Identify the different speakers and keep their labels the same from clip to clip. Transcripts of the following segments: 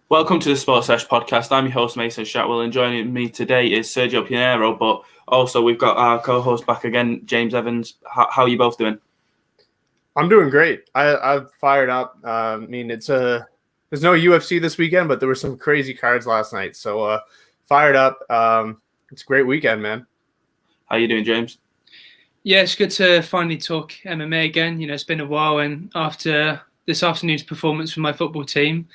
Speaker 1: Welcome to the Sports Sesh podcast. I'm your host, Mason Shatwell, and joining me today is Sergio Pineiro, but also we've got our co-host back again, James Evans. How are you both doing?
Speaker 2: I'm doing great. I've fired up. There's no UFC this weekend, but there were some crazy cards last night. So fired up. It's a great weekend, man.
Speaker 1: How are you doing, James?
Speaker 3: Yeah, it's good to finally talk MMA again. It's been a while, and after this afternoon's performance for my football team,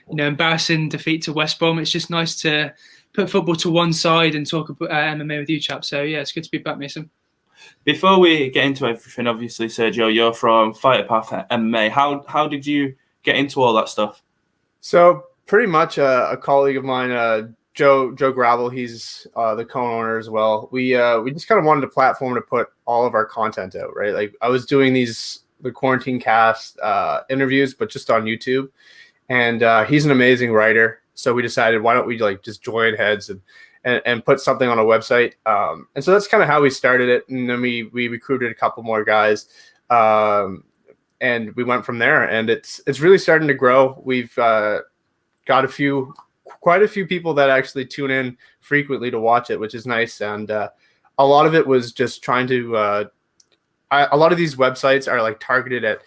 Speaker 3: embarrassing defeat to West Brom, it's just nice to put football to one side and talk about MMA with you, chap. So yeah, it's good to be back, Mason.
Speaker 1: Before we get into everything, obviously, Sergio, you're from FighterPathMMA. How did you get into all that stuff?
Speaker 2: So pretty much a colleague of mine, Joe Gravel, he's the co-owner as well. We just kind of wanted a platform to put all of our content out, right? Like I was doing the quarantine cast interviews, but just on YouTube. And he's an amazing writer. So we decided, why don't we just join heads and put something on a website. And so that's kind of how we started it. And then we recruited a couple more guys. And we went from there. And it's really starting to grow. We've got quite a few people that actually tune in frequently to watch it, which is nice. And a lot of it was just trying to a lot of these websites are like targeted at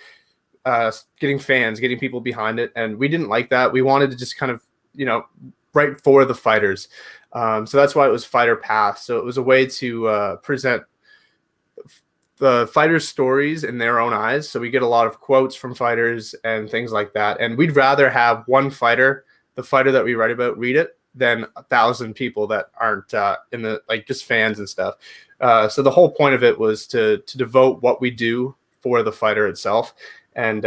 Speaker 2: getting fans, getting people behind it. And we didn't like that. We wanted to just kind of, write for the fighters. So that's why it was Fighter Path. So it was a way to present the fighters' stories in their own eyes. So we get a lot of quotes from fighters and things like that. And we'd rather have one fighter, the fighter that we write about, read it than 1,000 people that aren't in the just fans and stuff. So the whole point of it was to devote what we do for the fighter itself. And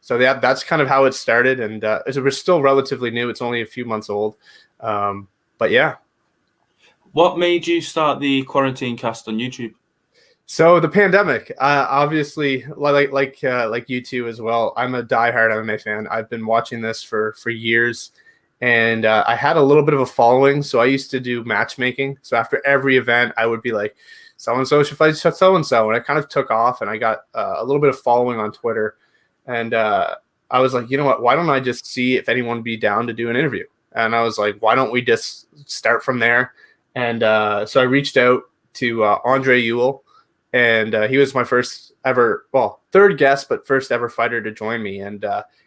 Speaker 2: so that's kind of how it started. And we're still relatively new. It's only a few months old. But yeah.
Speaker 1: What made you start the quarantine cast on YouTube?
Speaker 2: So the pandemic, obviously, like you two as well. I'm a diehard MMA fan. I've been watching this for years. And I had a little bit of a following. So I used to do matchmaking. So after every event, I would be like, so-and-so should fight so-and-so. And it kind of took off. And I got a little bit of following on Twitter. And I was like, you know what? Why don't I just see if anyone would be down to do an interview? And I was like, why don't we just start from there? And so I reached out to Andre Ewell. And he was my third guest, but first ever fighter to join me. And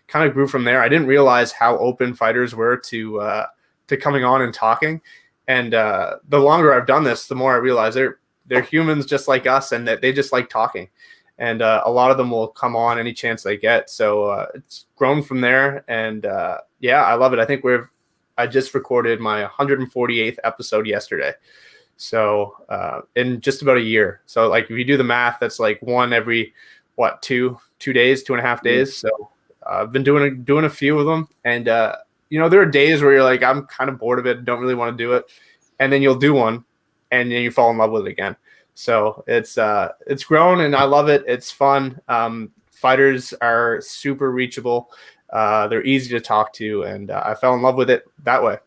Speaker 2: kind of grew from there. I didn't realize how open fighters were to coming on and talking. And the longer I've done this, the more I realize they're humans just like us, and that they just like talking. And a lot of them will come on any chance they get. So it's grown from there. And yeah, I love it. I think I just recorded my 148th episode yesterday. So in just about a year. So if you do the math, that's like one every, 2 days, 2.5 days. So I've been doing a few of them. And, there are days where you're like, I'm kind of bored of it, don't really want to do it. And then you'll do one and then you fall in love with it again. So it's grown and I love it. It's fun. Fighters are super reachable. They're easy to talk to, and I fell in love with it that way.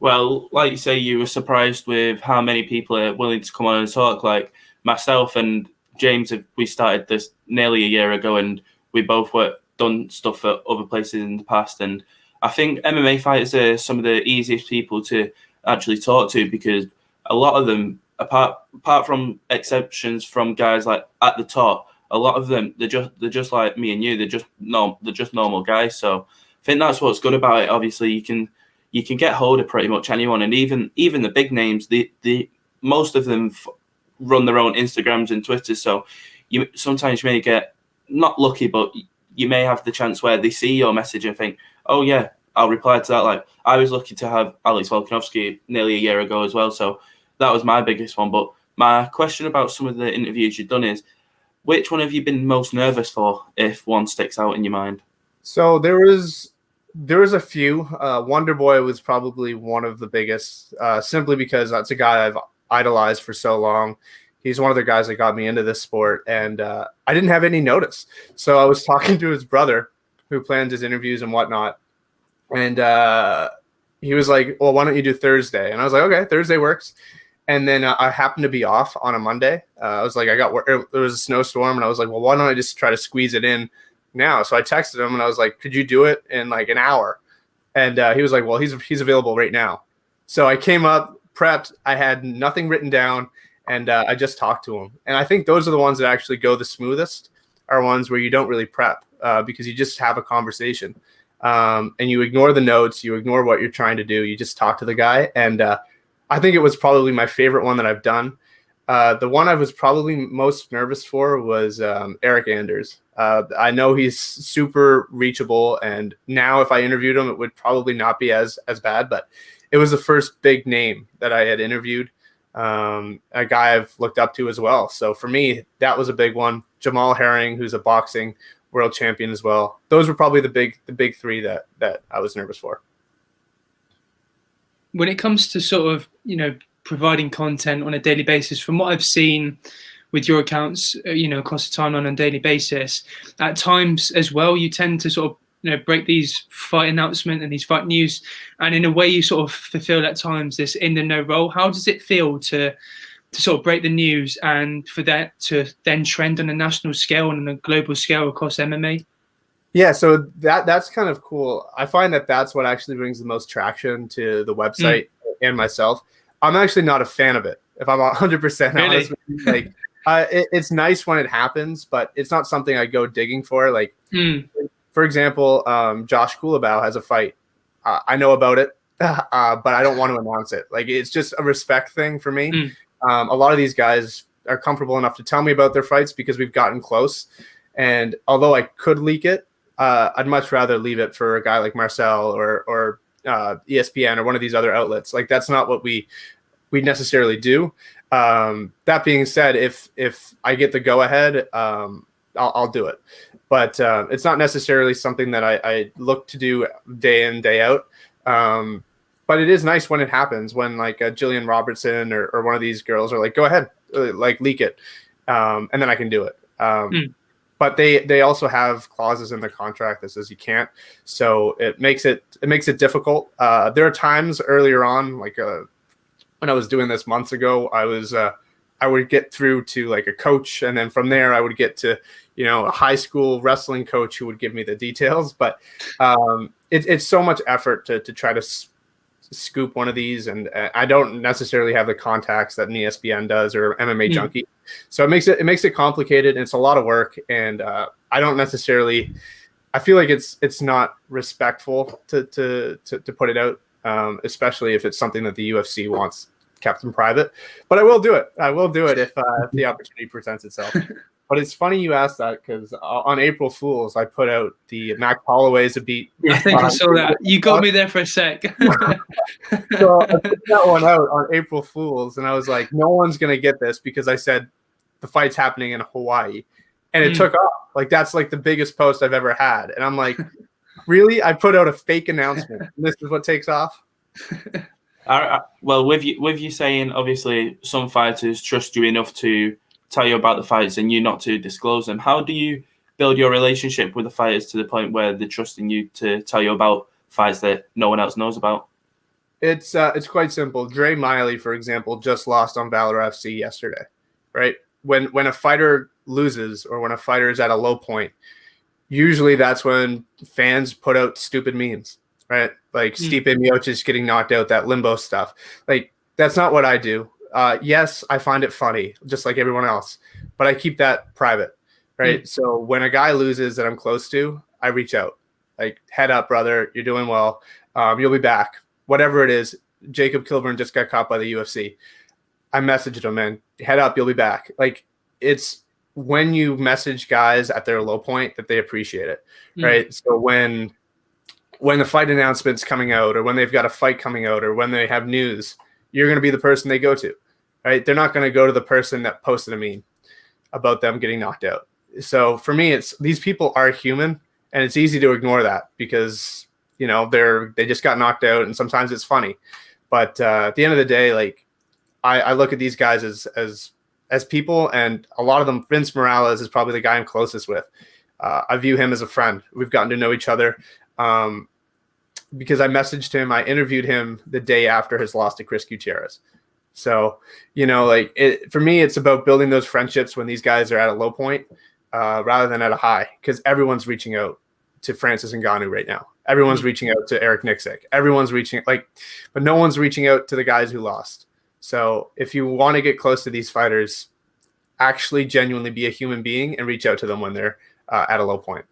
Speaker 1: Well, like you say, you were surprised with how many people are willing to come on and talk. Like myself and James, we started this nearly a year ago, and we both done stuff at other places in the past. And I think MMA fighters are some of the easiest people to actually talk to, because a lot of them, apart from exceptions from guys like at the top, a lot of them they're just like me and you. They're just normal guys. So I think that's what's good about it. Obviously, you can get hold of pretty much anyone, and even the big names. The most of them run their own Instagrams and Twitters. So sometimes you may get not lucky, but you may have the chance where they see your message and think, oh yeah, I'll reply to that. Like I was lucky to have Alex Volkanovski nearly a year ago as well. So that was my biggest one. But my question about some of the interviews you've done is, which one have you been most nervous for, if one sticks out in your mind?
Speaker 2: So there was a few. Wonder Boy was probably one of the biggest, simply because that's a guy I've idolized for so long. He's one of the guys that got me into this sport, and I didn't have any notice. So I was talking to his brother, who plans his interviews and whatnot, and he was like, well, why don't you do Thursday? And I was like, okay, Thursday works. And then I happened to be off on a Monday. I was like, there was a snowstorm, and I was like, well, why don't I just try to squeeze it in now? So I texted him, and I was like, could you do it in like an hour? And he was like, well, he's available right now. So I came up, prepped. I had nothing written down, and I just talked to him. And I think those are the ones that actually go the smoothest, are ones where you don't really prep because you just have a conversation. And you ignore the notes, you ignore what you're trying to do. You just talk to the guy. And I think it was probably my favorite one that I've done. The one I was probably most nervous for was Eric Anders. I know he's super reachable, and now if I interviewed him, it would probably not be as bad, but it was the first big name that I had interviewed, a guy I've looked up to as well. So for me, that was a big one. Jamal Herring, who's a boxing world champion as well. Those were probably the big three that I was nervous for.
Speaker 3: When it comes to sort of, providing content on a daily basis, from what I've seen with your accounts, across the timeline on a daily basis, at times as well, you tend to sort of, break these fight announcements and these fight news, and in a way you sort of fulfill at times this in the know role. How does it feel to sort of break the news and for that to then trend on a national scale and on a global scale across MMA?
Speaker 2: Yeah, so that's kind of cool. I find that that's what actually brings the most traction to the website and myself. I'm actually not a fan of it, if I'm 100%
Speaker 3: Really?
Speaker 2: honest with you. Like, it's nice when it happens, but it's not something I go digging for. Like, for example, Josh Kulabau has a fight. I know about it, but I don't want to announce it. Like, it's just a respect thing for me. A lot of these guys are comfortable enough to tell me about their fights because we've gotten close. And although I could leak it, I'd much rather leave it for a guy like Marcel or ESPN or one of these other outlets. Like, that's not what we necessarily do. That being said, if I get the go ahead, I'll do it. But it's not necessarily something that I look to do day in, day out. But it is nice when it happens, when like Jillian Robertson or one of these girls are like, go ahead, like leak it. And then I can do it. But they also have clauses in the contract that says you can't. So it makes it difficult. There are times earlier on, like when I was doing this months ago, I would get through to like a coach, and then from there I would get to a high school wrestling coach who would give me the details. But it's so much effort to try to scoop one of these, and I don't necessarily have the contacts that an ESPN does or MMA Junkie. So it makes it complicated, and it's a lot of work, and I don't necessarily. I feel like it's not respectful to put it out, especially if it's something that the UFC wants kept in private. But I will do it. I will do it if the opportunity presents itself. But it's funny you asked that, because on April Fools, I put out the Mac Holloway's a beat.
Speaker 3: I think I saw that. You got me there for a sec.
Speaker 2: So I put that one out on April Fools, and I was like, no one's going to get this, because I said the fight's happening in Hawaii. And it took off. Like, that's like the biggest post I've ever had. And I'm like, really? I put out a fake announcement, and this is what takes off?
Speaker 1: Well, with you saying, obviously, some fighters trust you enough to tell you about the fights and you not to disclose them. How do you build your relationship with the fighters to the point where they're trusting you to tell you about fights that no one else knows about?
Speaker 2: It's quite simple. Dre Miley, for example, just lost on Valor FC yesterday, right? When a fighter loses or when a fighter is at a low point, usually that's when fans put out stupid memes, right? Like Stipe Miocic getting knocked out, that limbo stuff. Like, that's not what I do. Yes, I find it funny, just like everyone else, but I keep that private, right? So when a guy loses that I'm close to, I reach out, like, head up, brother, you're doing well. You'll be back. Whatever it is. Jacob Kilburn just got caught by the UFC. I messaged him, man, head up, you'll be back. Like, it's when you message guys at their low point that they appreciate it, right? So when the fight announcement's coming out, or when they've got a fight coming out, or when they have news, you're going to be the person they go to, right? They're not going to go to the person that posted a meme about them getting knocked out. So for me, it's these people are human, and it's easy to ignore that because, they just got knocked out, and sometimes it's funny. But at the end of the day, like, I look at these guys as people, and a lot of them, Vince Morales is probably the guy I'm closest with. I view him as a friend. We've gotten to know each other. Because I messaged him, I interviewed him the day after his loss to Chris Gutierrez. So, for me, it's about building those friendships when these guys are at a low point rather than at a high, because everyone's reaching out. to Francis Ngannou right now. Everyone's reaching out to Eric Nixick. Everyone's reaching but no one's reaching out to the guys who lost. So if you want to get close to these fighters, actually genuinely be a human being and reach out to them when they're at a low point.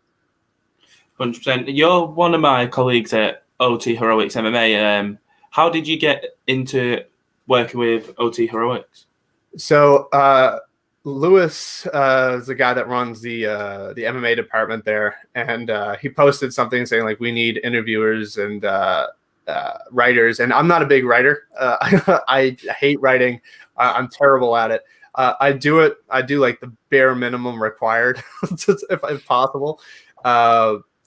Speaker 1: 100%. You're one of my colleagues at OT Heroics MMA. How did you get into working with OT Heroics?
Speaker 2: So Lewis is the guy that runs the MMA department there, and he posted something saying like, we need interviewers and writers. And I'm not a big writer. I hate writing. I'm terrible at it. I do like the bare minimum required if possible.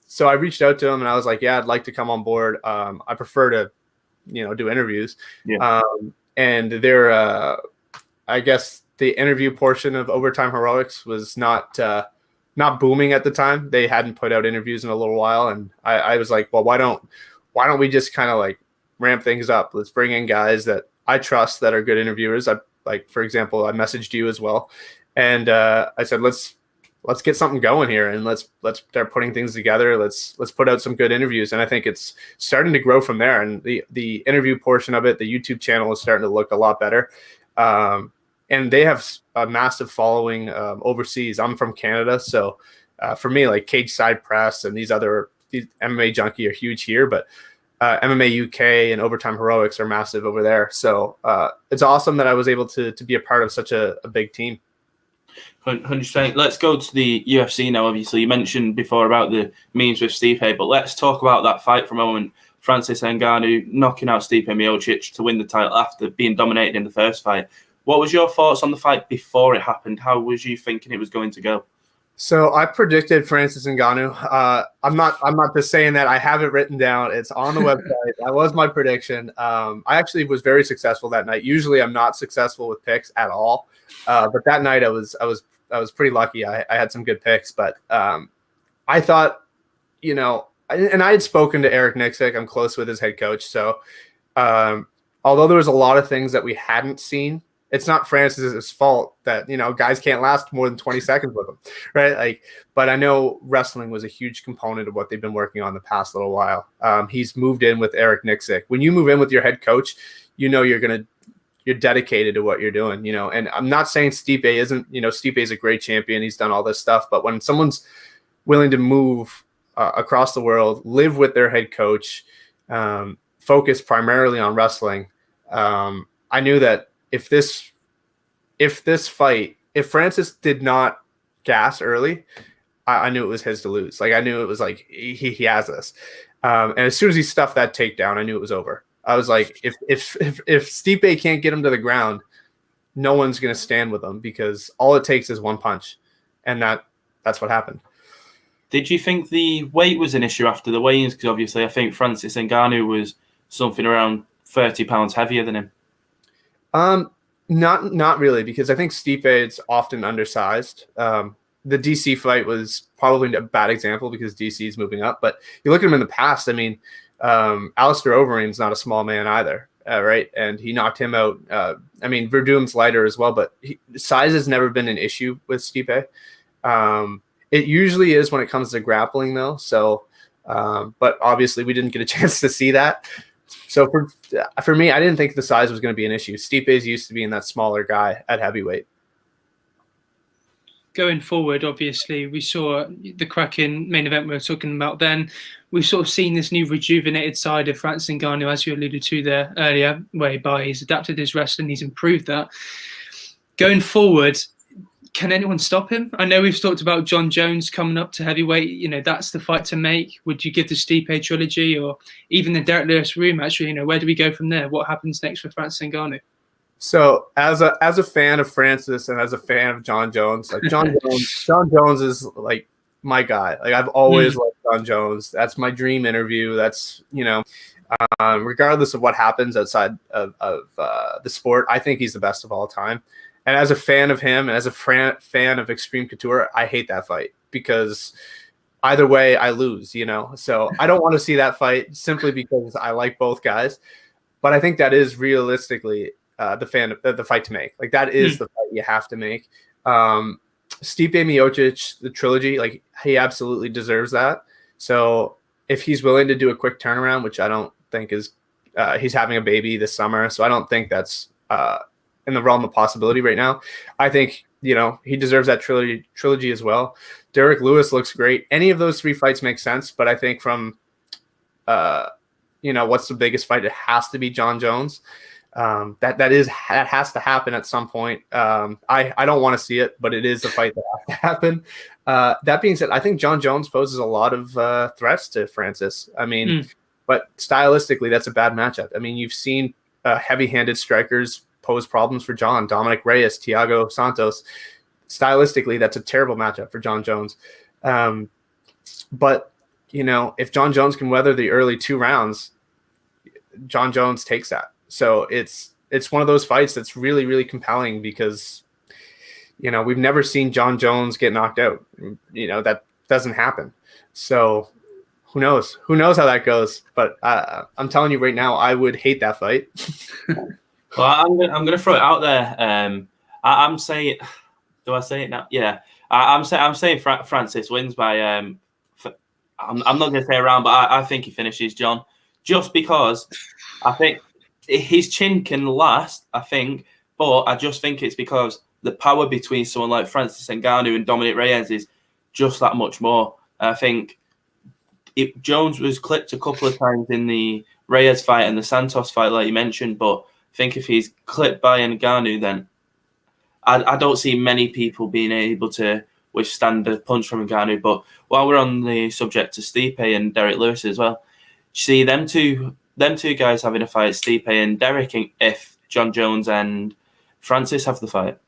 Speaker 2: So I reached out to him and I was like, yeah, I'd like to come on board. I prefer to, do interviews. Yeah. And they're, I guess the interview portion of Overtime Heroics was not booming at the time. They hadn't put out interviews in a little while. And I was like, well, why don't we just kind of like ramp things up? Let's bring in guys that I trust that are good interviewers. For example, I messaged you as well. And I said, let's get something going here and let's start putting things together. Let's put out some good interviews. And I think it's starting to grow from there. And the interview portion of it, the YouTube channel is starting to look a lot better. And they have a massive following overseas. I'm from Canada. So for me, like Cage Side Press and these MMA Junkie are huge here, but MMA UK and Overtime Heroics are massive over there. So it's awesome that I was able to be a part of such a big team.
Speaker 1: 100%. Let's go to the UFC now. Obviously, you mentioned before about the memes with Stipe, but let's talk about that fight for a moment. Francis Ngannou knocking out Stipe Miocic to win the title after being dominated in the first fight. What was your thoughts on the fight before it happened? How was you thinking it was going to go?
Speaker 2: So I predicted Francis Ngannou. I'm not just saying that. I have it written down. It's on the website. That was my prediction. I actually was very successful that night. Usually I'm not successful with picks at all. But that night I was pretty lucky. I had some good picks, but I thought, and I had spoken to Eric Nixick. I'm close with his head coach. So although there was a lot of things that we hadn't seen, it's not Francis's fault that, guys can't last more than 20 seconds with him, right? But I know wrestling was a huge component of what they've been working on the past little while. He's moved in with Eric Nixick. When you move in with your head coach, you're dedicated to what you're doing, and I'm not saying Stipe isn't, Stipe is a great champion. He's done all this stuff, but when someone's willing to move across the world, live with their head coach, focus primarily on wrestling, I knew that if Francis did not gas early, I knew it was his to lose. Like I knew it was like he has this, and as soon as he stuffed that takedown, I knew it was over. I was like, if Stipe can't get him to the ground, no one's going to stand with him because all it takes is one punch, and that's what happened.
Speaker 1: Did you think the weight was an issue after the weigh-ins? Because obviously, I think Francis Ngannou was something around 30 pounds heavier than him.
Speaker 2: Not really, because I think Stipe is often undersized. The DC fight was probably a bad example because DC is moving up, but you look at him in the past. I mean, Alistair Overeem's not a small man either, right? And he knocked him out. Verdum's lighter as well, but size has never been an issue with Stipe. It usually is when it comes to grappling, though. So, but obviously we didn't get a chance to see that. So for me, I didn't think the size was going to be an issue. Stipe's used to being that smaller guy at heavyweight.
Speaker 3: Going forward, obviously, we saw the cracking main event we were talking about then. We've sort of seen this new rejuvenated side of Francis Ngannou, as you alluded to there earlier, whereby he's adapted his wrestling, he's improved that. Going forward, can anyone stop him? I know we've talked about Jon Jones coming up to heavyweight. That's the fight to make. Would you give the Stipe trilogy or even the Derek Lewis rematch? Where do we go from there? What happens next for Francis Ngannou?
Speaker 2: So as a fan of Francis and as a fan of Jon Jones, like Jon Jones is like my guy. Like I've always liked Jon Jones. That's my dream interview. That's regardless of what happens outside of the sport, I think he's the best of all time. And as a fan of him and as a fan of Extreme Couture, I hate that fight because either way I lose. So I don't want to see that fight simply because I like both guys. But I think that is realistically the fight to make. Like that is the fight you have to make. Stipe Miocic, the trilogy, like he absolutely deserves that. So if he's willing to do a quick turnaround, which I don't think is, he's having a baby this summer, so I don't think that's in the realm of possibility right now. I think, he deserves that trilogy as well. Derek Lewis looks great. Any of those 3 fights make sense, but I think from, what's the biggest fight? It has to be Jon Jones. That has to happen at some point. I don't want to see it, but it is a fight that has to happen. That being said, I think Jon Jones poses a lot of threats to Francis. I mean, but stylistically, that's a bad matchup. I mean, you've seen heavy-handed strikers pose problems for Jon. Dominic Reyes, Thiago Santos. Stylistically, that's a terrible matchup for Jon Jones. But if Jon Jones can weather the early 2 rounds, Jon Jones takes that. So it's one of those fights that's really, really compelling because, we've never seen Jon Jones get knocked out. That doesn't happen. So who knows? Who knows how that goes? But I'm telling you right now, I would hate that fight.
Speaker 1: Well, I'm going to throw it out there. I'm saying, do I say it now? Yeah, I'm saying Francis wins by. I'm not going to say around, but I think he finishes Jon, just because I think his chin can last. I think, but I just think it's because the power between someone like Francis Ngannou and Dominic Reyes is just that much more. I think Jones was clipped a couple of times in the Reyes fight and the Santos fight, like you mentioned, but I think if he's clipped by Ngannou, then I don't see many people being able to withstand a punch from Ngannou. But while we're on the subject of Stipe and Derek Lewis as well, see them two guys having a fight, Stipe and Derek, if Jon Jones and Francis have the fight.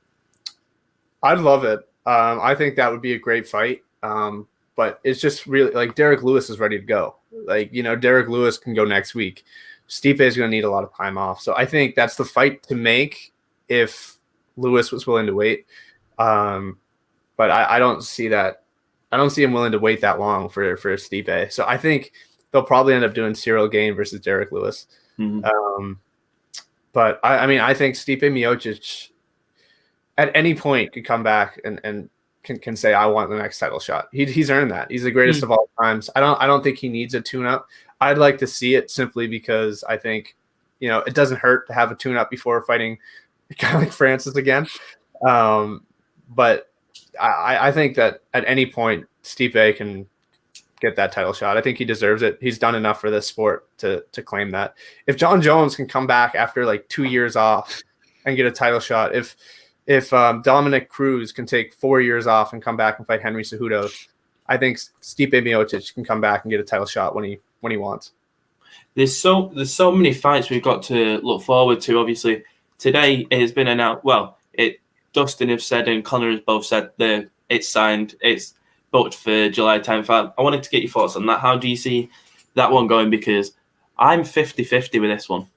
Speaker 2: I'd love it. I think that would be a great fight. But it's just really like Derek Lewis is ready to go. Like, Derek Lewis can go next week. Stipe is going to need a lot of time off. So I think that's the fight to make if Lewis was willing to wait. But I don't see that. I don't see him willing to wait that long for Stipe. So I think they'll probably end up doing Cyril Gane versus Derek Lewis. Mm-hmm. But I think Stipe Miocic at any point could come back and can say, I want the next title shot. He's earned that. He's the greatest of all times. I don't think he needs a tune-up. I'd like to see it simply because I think, it doesn't hurt to have a tune-up before fighting a guy like Francis again. But I think that at any point, Stipe can get that title shot. I think he deserves it. He's done enough for this sport to claim that. If Jon Jones can come back after like 2 years off and get a title shot, if Dominic Cruz can take 4 years off and come back and fight Henry Cejudo, I think Stipe Miocic can come back and get a title shot when he wants.
Speaker 1: There's so many fights we've got to look forward to. Obviously, today it has been announced. Well, Dustin have said and Conor has both said that it's signed. It's booked for July 10th. I wanted to get your thoughts on that. How do you see that one going? Because I'm 50-50 with this one.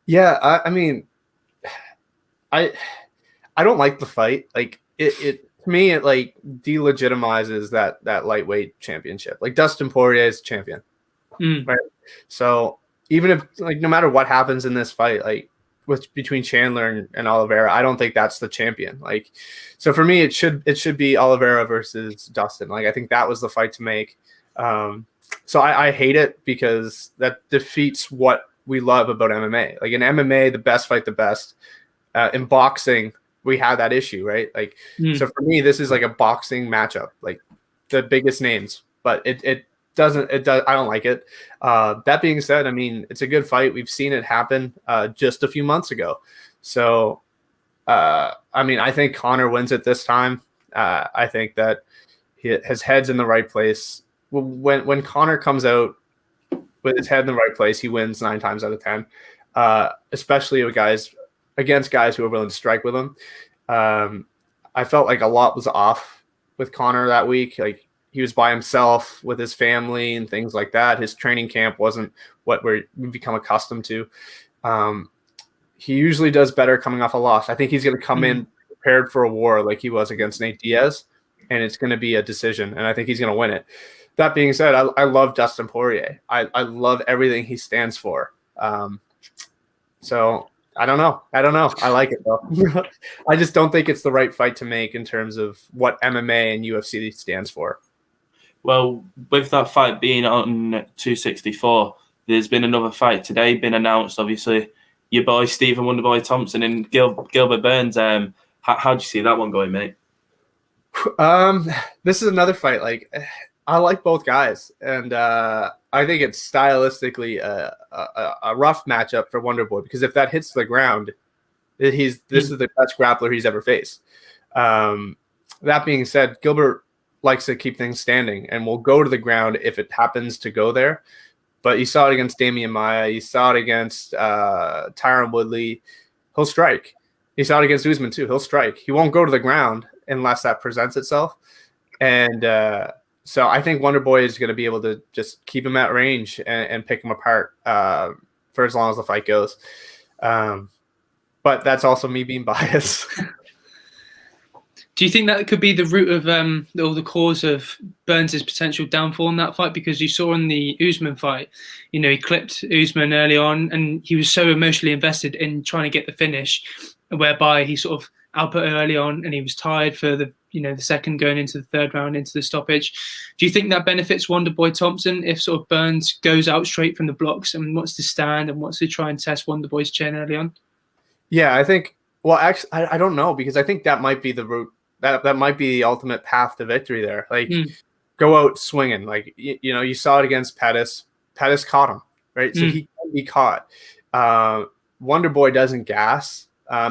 Speaker 2: Yeah, I don't like the fight. Like it to me, it like delegitimizes that lightweight championship. Like Dustin Poirier is champion, right? So even if like no matter what happens in this fight, like between Chandler and Oliveira, I don't think that's the champion. Like, so for me, it should be Oliveira versus Dustin. Like I think that was the fight to make. So I hate it because that defeats what we love about MMA. Like in MMA, the best fight the best. In boxing, we have that issue, right? Like, so for me, this is like a boxing matchup, like the biggest names, but it does, I don't like it. That being said, it's a good fight. We've seen it happen just a few months ago. So, I think Conor wins it this time. I think that his head's in the right place. When Conor comes out with his head in the right place, he wins 9 times out of 10, especially against guys who are willing to strike with him. I felt like a lot was off with Conor that week. Like he was by himself with his family and things like that. His training camp wasn't what we've become accustomed to. He usually does better coming off a loss. I think he's going to come in prepared for a war like he was against Nate Diaz, and it's going to be a decision, and I think he's going to win it. That being said, I love Dustin Poirier. I love everything he stands for. So I don't know. I like it though. I just don't think it's the right fight to make in terms of what MMA and UFC stands for.
Speaker 1: Well, with that fight being on 264, there's been another fight today been announced. Obviously, your boy Stephen Wonderboy Thompson and Gilbert Burns. How do you see that one going, mate?
Speaker 2: This is another fight. Like, I like both guys, and I think it's stylistically a rough matchup for Wonderboy, because if that hits the ground, this is the best grappler he's ever faced. That being said, Gilbert likes to keep things standing and will go to the ground if it happens to go there. But you saw it against Damian Maia. You saw it against Tyron Woodley. He'll strike. You saw it against Usman too. He'll strike. He won't go to the ground unless that presents itself. And so I think Wonderboy is going to be able to just keep him at range and pick him apart for as long as the fight goes. But that's also me being biased.
Speaker 3: Do you think that could be the root of or the cause of Burns' potential downfall in that fight? Because you saw in the Usman fight, he clipped Usman early on, and he was so emotionally invested in trying to get the finish, whereby he sort of output early on, and he was tired for the second going into the third round, into the stoppage. Do you think that benefits Wonderboy Thompson if sort of Burns goes out straight from the blocks and wants to stand and wants to try and test Wonderboy's chin early on?
Speaker 2: Yeah, I think. Well, actually, I don't know, because I think that might be the route. That might be the ultimate path to victory there. Like, go out swinging. Like, you saw it against Pettis. Pettis caught him, right? So he can be caught. Wonderboy doesn't gas.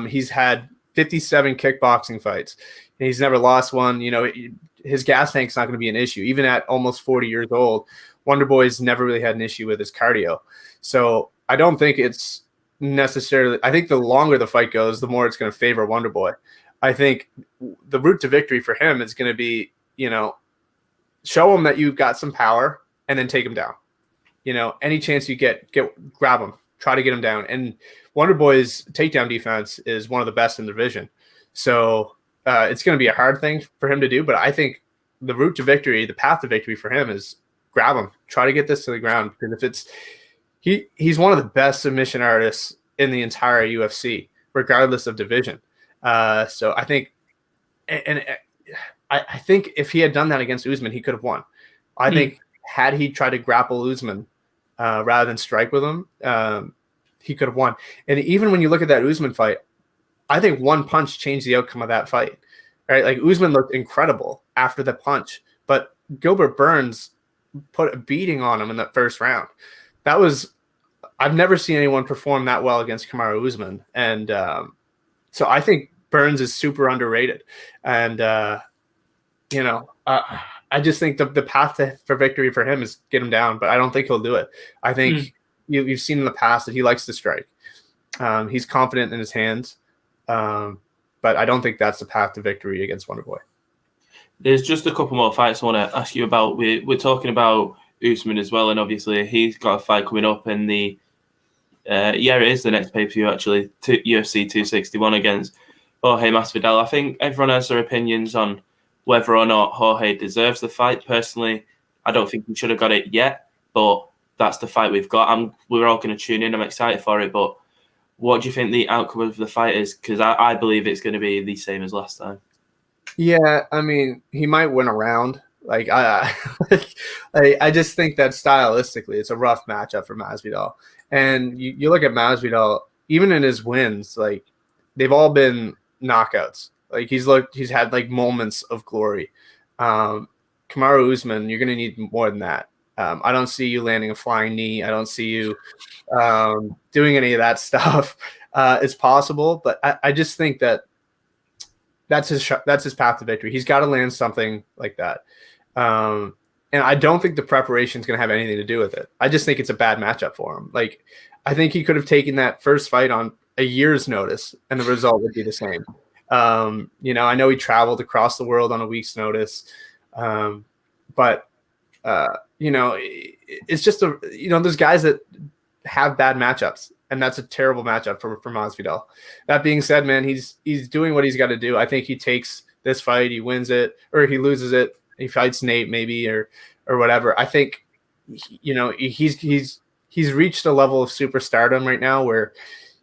Speaker 2: He's had 57 kickboxing fights, and he's never lost one. His gas tank's not going to be an issue. Even at almost 40 years old, Wonderboy's never really had an issue with his cardio. So I don't think it's necessarily – I think the longer the fight goes, the more it's going to favor Wonderboy. I think the route to victory for him is going to be, show him that you've got some power and then take him down. Any chance you get grab him, try to get him down. And Wonderboy's takedown defense is one of the best in the division. So it's going to be a hard thing for him to do. But I think the route to victory, the path to victory for him is grab him, try to get this to the ground. Because if he's one of the best submission artists in the entire UFC, regardless of division. So I think, and I think if he had done that against Usman, he could have won. I think had he tried to grapple Usman rather than strike with him, he could have won. And even when you look at that Usman fight, I think one punch changed the outcome of that fight. Right? Like, Usman looked incredible after the punch, but Gilbert Burns put a beating on him in that first round. I've never seen anyone perform that well against Kamaru Usman. And so I think Burns is super underrated. And, I just think the path for victory for him is get him down, but I don't think he'll do it. I think you've seen in the past that he likes to strike. He's confident in his hands, but I don't think that's the path to victory against Wonderboy.
Speaker 1: There's just a couple more fights I want to ask you about. We're talking about Usman as well, and obviously he's got a fight coming up in the it is the next pay-per-view, actually, UFC 261 against Jorge Masvidal. I think everyone has their opinions on whether or not Jorge deserves the fight. Personally, I don't think he should have got it yet, but that's the fight we've got. We're all going to tune in. I'm excited for it, but what do you think the outcome of the fight is? Because I believe it's going to be the same as last time.
Speaker 2: Yeah, I mean, he might win a round. Like, I just think that stylistically, it's a rough matchup for Masvidal. And you look at Masvidal, even in his wins, like, they've all been knockouts. Like, he's had like moments of glory. Kamaru Usman, you're going to need more than that. I don't see you landing a flying knee. I don't see you doing any of that stuff. It's possible, but I just think that's his path to victory. He's got to land something like that. And I don't think the preparation is going to have anything to do with it. I just think it's a bad matchup for him. Like, I think he could have taken that first fight on a year's notice and the result would be the same. I know he traveled across the world on a week's notice. But it's just there's guys that have bad matchups, and that's a terrible matchup for Masvidal. That being said, man, he's doing what he's got to do. I think he takes this fight, he wins it, or he loses it. He fights Nate maybe or whatever. I think he's reached a level of superstardom right now where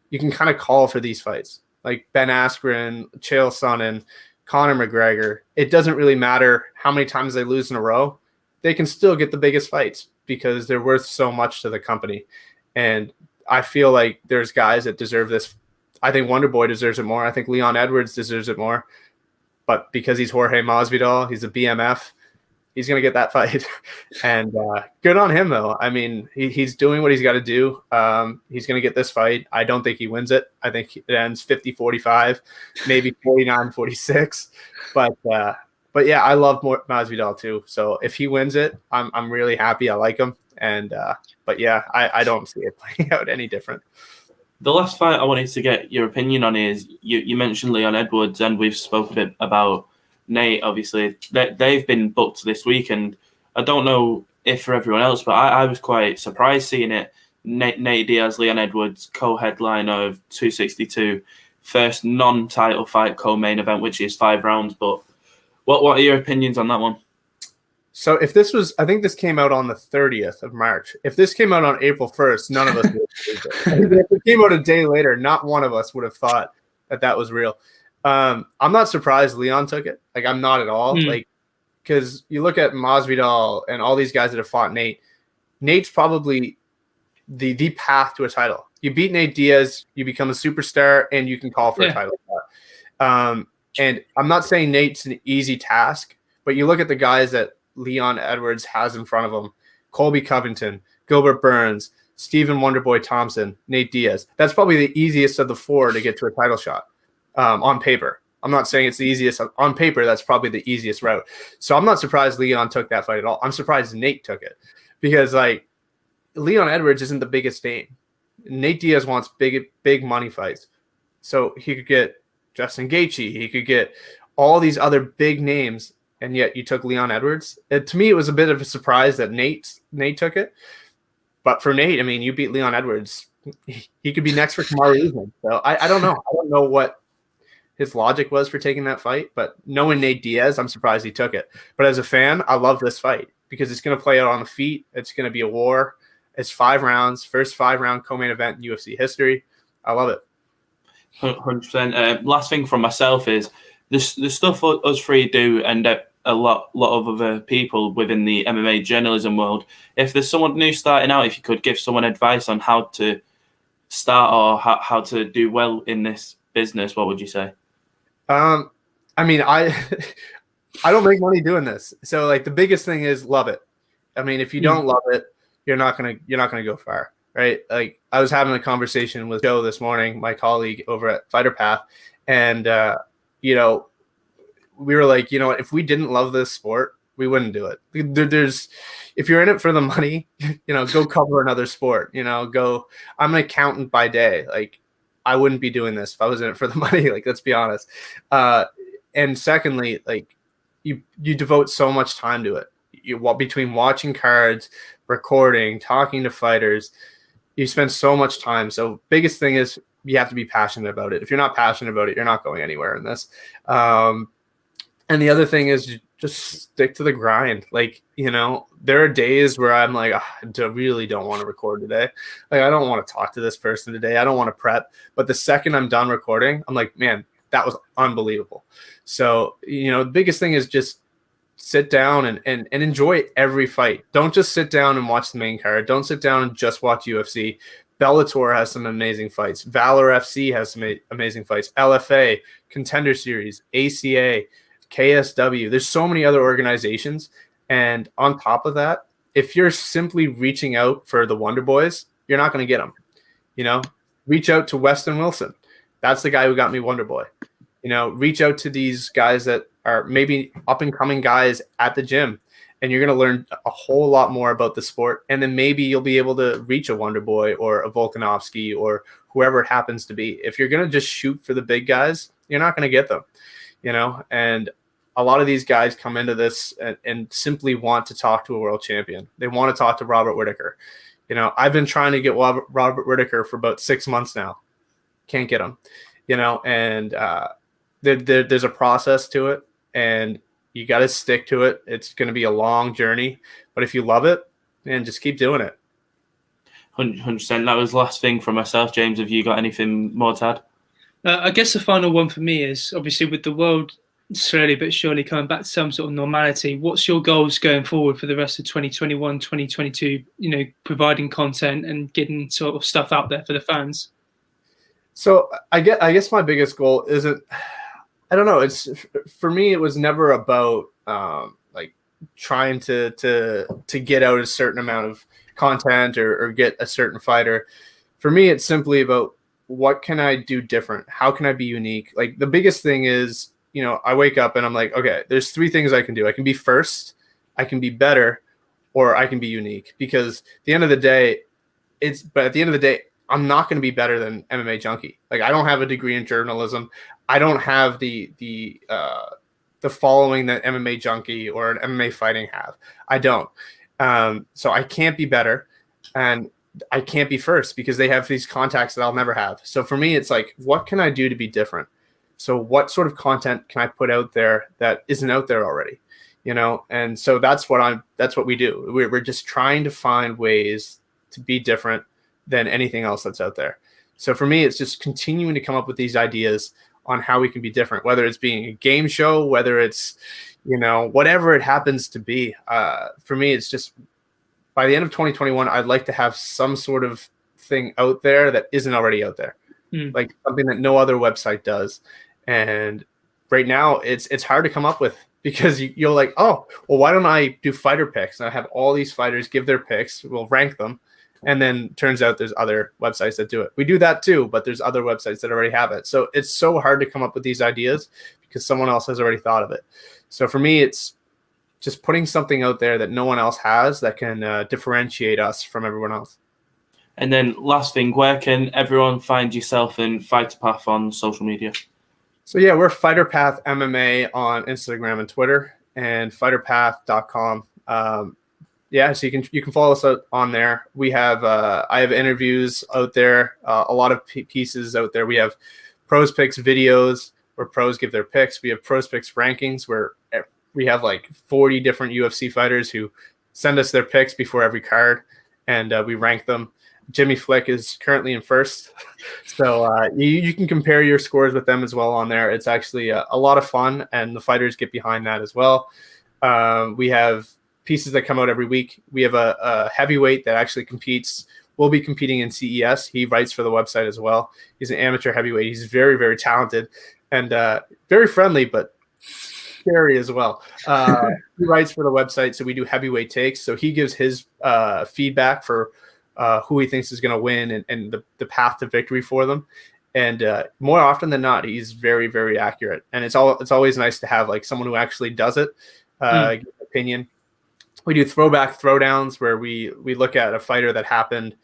Speaker 2: you can kind of call for these fights, like Ben Askren, Chael Sonnen, Conor McGregor. It doesn't really matter how many times they lose in a row. they can still get the biggest fights because they're worth so much to the company. And I feel like there's guys that deserve this. I think Wonderboy deserves it more. I think Leon Edwards deserves it more. But because he's Jorge Masvidal, he's a BMF, he's going to get that fight. And good on him, though. I mean, he's doing what he's got to do. He's going to get this fight. I don't think he wins it. I think it ends 50-45, maybe 49-46. But yeah, I love Masvidal too. So if he wins it, I'm really happy. I like him. And but yeah, I don't see it playing out any different.
Speaker 1: The last fight I wanted to get your opinion on is you mentioned Leon Edwards, and we've spoken a bit about Nate. Obviously, they've been booked this week, and I don't know if for everyone else, but I was quite surprised seeing it. Nate Diaz, Leon Edwards, co-headliner of 262, first non-title fight, co-main event, which is 5 rounds. But what are your opinions on that one?
Speaker 2: So if this was, I think this came out on the 30th of March. If this came out on April 1st, none of us would have believed it. If it came out a day later, not one of us would have thought that was real. I'm not surprised Leon took it. Like, I'm not at all. Like, because you look at Masvidal and all these guys that have fought Nate. Nate's probably the path to a title. You beat Nate Diaz, you become a superstar, and you can call for a title shot. And I'm not saying Nate's an easy task, but you look at the guys that Leon Edwards has in front of him: Colby Covington, Gilbert Burns, Stephen Wonderboy Thompson, Nate Diaz. That's probably the easiest of the 4 to get to a title shot on paper. I'm not saying it's the easiest. On paper, that's probably the easiest route. So I'm not surprised Leon took that fight at all. I'm surprised Nate took it because, like, Leon Edwards isn't the biggest name. Nate Diaz wants big money fights. So he could get Justin Gaethje. He could get all these other big names, and yet you took Leon Edwards. To me, it was a bit of a surprise that Nate took it. But for Nate, I mean, you beat Leon Edwards. He could be next for Kamaru Usman. So I don't know. I don't know what his logic was for taking that fight. But knowing Nate Diaz, I'm surprised he took it. But as a fan, I love this fight because it's going to play out on the feet. It's going to be a war. It's 5 rounds, first 5-round co-main event in UFC history. I love it.
Speaker 1: 100%. Last thing from myself is the stuff us three do, and a lot of other people within the MMA journalism world. If there's someone new starting out, if you could give someone advice on how to start or how to do well in this business, what would you say?
Speaker 2: I mean, I don't make money doing this, so like the biggest thing is love it. I mean, if you don't love it, you're not gonna go far, right? Like, I was having a conversation with Joe this morning, my colleague over at FighterPath, and we were like, if we didn't love this sport, we wouldn't do it. If you're in it for the money, go cover another sport. I'm an accountant by day. Like, I wouldn't be doing this if I was in it for the money. Like, let's be honest. And secondly, like, you devote so much time to it. Between watching cards, recording, talking to fighters, you spend so much time. So biggest thing is you have to be passionate about it. If you're not passionate about it, you're not going anywhere in this. And the other thing is just stick to the grind. Like, there are days where I'm like, I really don't want to record today. Like, I don't want to talk to this person today. I don't want to prep. But the second I'm done recording, I'm like, man, that was unbelievable. So, the biggest thing is just sit down and enjoy every fight. Don't just sit down and watch the main card. Don't sit down and just watch UFC. Bellator has some amazing fights. Valor FC has some amazing fights. LFA, Contender Series, ACA, KSW. There's so many other organizations. And on top of that, if you're simply reaching out for the Wonder Boys, you're not going to get them. Reach out to Weston Wilson. That's the guy who got me Wonder Boy. Reach out to these guys that are maybe up-and-coming guys at the gym, and you're going to learn a whole lot more about the sport, and then maybe you'll be able to reach a Wonder Boy or a Volkanovski or whoever it happens to be. If you're going to just shoot for the big guys, you're not going to get them, and a lot of these guys come into this and simply want to talk to a world champion. They want to talk to Robert Whittaker. I've been trying to get Robert Whittaker for about 6 months now. Can't get him, and there's a process to it, and you got to stick to it. It's going to be a long journey, but if you love it, man, just keep doing it.
Speaker 1: 100%. That was the last thing from myself. James, have you got anything more to add?
Speaker 3: I guess the final one for me is, obviously, with the world slowly but surely coming back to some sort of normality. What's your goals going forward for the rest of 2021, 2022, providing content and getting sort of stuff out there for the fans?
Speaker 2: So I guess my biggest goal isn't, I don't know. It's, for me, it was never about like trying to get out a certain amount of content or get a certain fighter. For me, it's simply about what can I do different? How can I be unique? Like, the biggest thing is, I wake up and I'm like, okay, there's 3 things I can do. I can be first, I can be better, or I can be unique. Because at the end of the day, I'm not going to be better than MMA Junkie. Like, I don't have a degree in journalism. I don't have the following that MMA Junkie or an MMA Fighting have. I don't. So I can't be better, and I can't be first because they have these contacts that I'll never have. So for me, it's like, what can I do to be different? So what sort of content can I put out there that isn't out there already? And so that's what we do. We're just trying to find ways to be different than anything else that's out there. So for me, it's just continuing to come up with these ideas on how we can be different, whether it's being a game show, whether it's, whatever it happens to be. For me, it's just, by the end of 2021, I'd like to have some sort of thing out there that isn't already out there, like something that no other website does. And right now, it's hard to come up with, because you're like, oh, well, why don't I do fighter picks? And I have all these fighters give their picks, we'll rank them. And then turns out there's other websites that do it. We do that too, but there's other websites that already have it. So it's so hard to come up with these ideas because someone else has already thought of it. So for me, it's just putting something out there that no one else has that can differentiate us from everyone else.
Speaker 1: And then last thing, where can everyone find yourself and FighterPath on social media?
Speaker 2: So yeah, we're FighterPathMMA on Instagram and Twitter, and FighterPath.com. Yeah, so you can follow us on there. We have I have interviews out there, a lot of pieces out there. We have pros picks videos where pros give their picks. We have pros picks rankings where we have like 40 different UFC fighters who send us their picks before every card, and we rank them. Jimmy Flick is currently in first, so you can compare your scores with them as well on there. It's actually a lot of fun, and the fighters get behind that as well. We have pieces that come out every week. We have a heavyweight that actually will be competing in CES. He writes for the website as well. He's an amateur heavyweight. He's very, very talented and very friendly, but scary as well. He writes for the website, so we do heavyweight takes. So he gives his feedback for who he thinks is going to win and the path to victory for them. And more often than not, he's very, very accurate. And it's always nice to have like someone who actually does it, give an opinion. We do throwback throwdowns where we look at a fighter that happened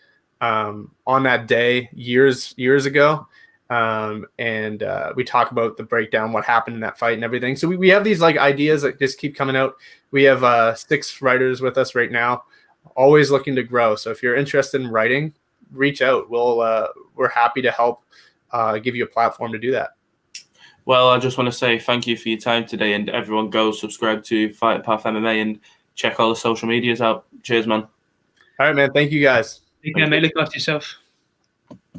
Speaker 2: on that day years ago, and we talk about the breakdown, what happened in that fight and everything. So we have these like ideas that just keep coming out. We have 6 writers with us right now, always looking to grow. So if you're interested in writing, reach out. We're happy to help give you a platform to do that.
Speaker 1: Well, I just want to say thank you for your time today, and everyone go subscribe to FighterPath MMA and check all the social medias out. Cheers, man.
Speaker 2: All right, man. Thank you, guys.
Speaker 3: Take care, mate. Look after yourself.